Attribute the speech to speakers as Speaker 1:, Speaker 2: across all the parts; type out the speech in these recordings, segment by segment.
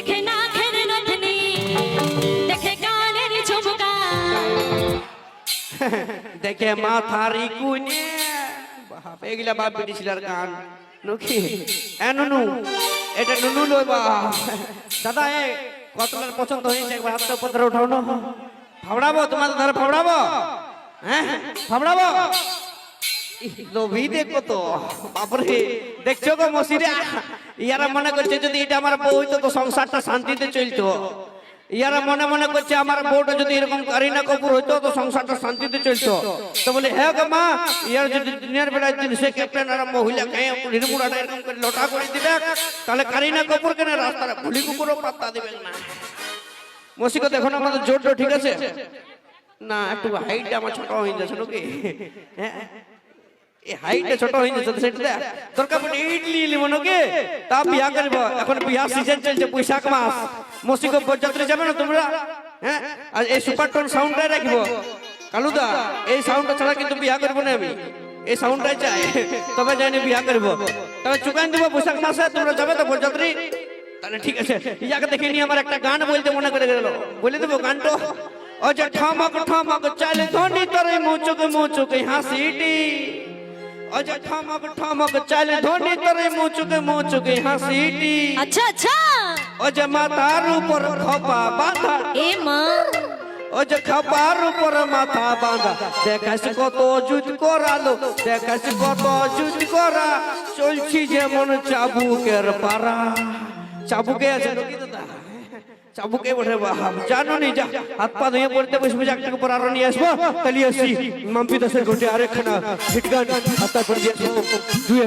Speaker 1: দেখে না ঘের নথনি দেখে কানের ঝুমকা
Speaker 2: দেখে মাথারি কুনে বাপ এগুলা বাপ বেটি ছিলার গান নুকি এ নুনু এটা নুনু লই বাপ দাদা এ কতলার পছন্দ হয়েছে একবার হাতটা পত্র উঠাও না ফাবড়াবো তোমাদের ধারে ফাবড়াবো হ্যাঁ ফাবড়াবো লোভী দেখো তো বাপরে দেখছো গো মসিরে ইয়ারা মনে করছে যদি এটা আমার বউ হইতো তো সংসারটা শান্তিতে চলতো ইয়ারা মনে মনে করছে আমার বউটা যদি এরকম কারিনা কাপুর হইতো তো সংসারটা শান্তিতে চলতো তো বলে হ্যাঁ গো মা ইয়ার যদি দিনের বেলায় দিন সে ক্যাপ্টেন আর মহিলা গায়ে নির্মুড়াটা এরকম করে লটা করে দিবে তাহলে কারিনা কাপুর কেন রাস্তায় ভুলি কুকুরও পাত্তা দিবেন না মসিকে দেখো না আমাদের জোর ঠিক আছে না একটু হাইটটা আমার ছোট হয়ে যাচ্ছে নাকি হ্যাঁ এই হাইটটা ছোট হয়ে যাচ্ছে সেটা দরকার পড়ে ইডলি ইলি মনকে তা বিয়া করব এখন বিয়া সিজন চলছে বৈশাখ মাস মসিকে বরযাত্রী যাবে না তোমরা হ্যাঁ আর এই সুপার টোন সাউন্ডটাই রাখবো কালুদা এই সাউন্ডটা ছাড়া কিন্তু বিয়া করব না আমি এই সাউন্ডটাই চাই তবে জানি বিয়া করব তবে চুকান দেব বৈশাখ মাসে তোমরা যাবে তো বরযাত্রী তাহলে ঠিক আছে ইয়াকে দেখে নিয়ে আমার একটা গান বলতে মনে করে গেল বলে দেবো গানটা ও যে ঠমক ঠমক চলে ধনি তোরে মুচুক হাসিটি ও যে ঠমক ঠমক চলে ধনি তোরে মুচুক হাসিটি
Speaker 1: আচ্ছা আচ্ছা
Speaker 2: ও যে মাথার উপর খপা বাঁধা
Speaker 1: এ মা
Speaker 2: ও যে খপার উপর মাথা বাঁধা দেখাস কত জুত করালো দেখাস কত জুত করা চলছি যেমন চাবুকের পারা চাবুকে আছে নাকি দাদা চাবুকে বটে বাপ জানো নি যা হাত পা ধুয়ে পড়তে বসবে একটাকে পর আরো নিয়ে আসবো তাহলে আসি মাম্পি দাসের ঘটে আরেকখানা হিট গান হাত পা দিয়ে আসবো দুয়ে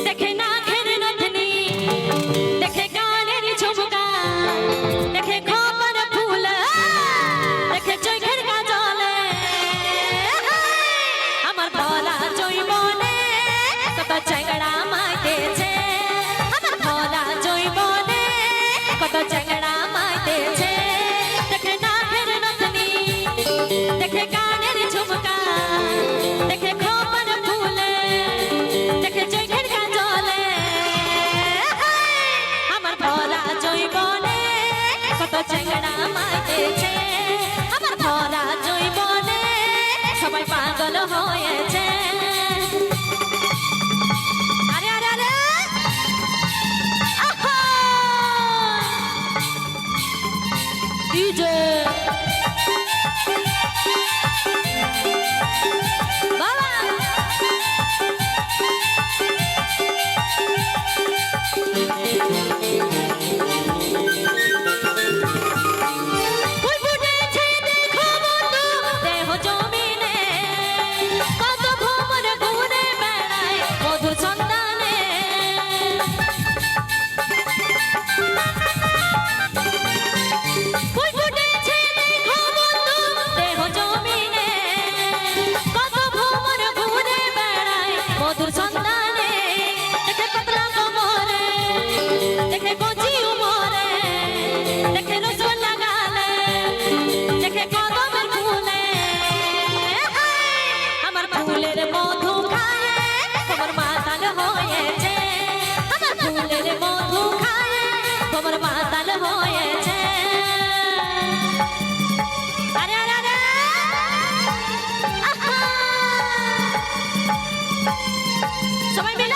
Speaker 1: দেখে না ঘের নথনি দেখে কানের ঝুমকা দেখে খবর ফুল দেখে চোখের কাজলে আমার ভোলা জৈবনে কত চেংড়া মাইতেছে আমার ভোলা জৈবনে কত চেংড়া মাইতেছে দেখে না ঘের নথনি দেখে কানের ঝুমকা দেখে খবর ফুল দেখে চোখের কাজলে আমার ভোলা জৈবনে কত চেংড়া মাইতেছে আমার ভোলা জৈবনে সবাই পাগল হয়েছে আরে আরে আরে আহা ডিজে বাবা ফুল ফুটেছে দেখো বন্ধু দেহ জমিনে কত ভ্রমর ঘুরে বেড়ায় মধুর সন্ধানে ফুল ফুটেছে দেখো বন্ধু দেহ জমিনে কত ভ্রমর ঘুরে বেড়ায় মধুর সন্ধানে দেখে পাতলা কোমরে দেখে কচি উমরে দেখে রসগোল্লা গালে দেখে কদমের ফুলে আমার ফুলের মধু খায় তোমার মাতাল হয়েছে আমার ফুলের মধু খায় তোমার মাতাল হয়েছে আরে আরে আরে আহা সবাই মিলে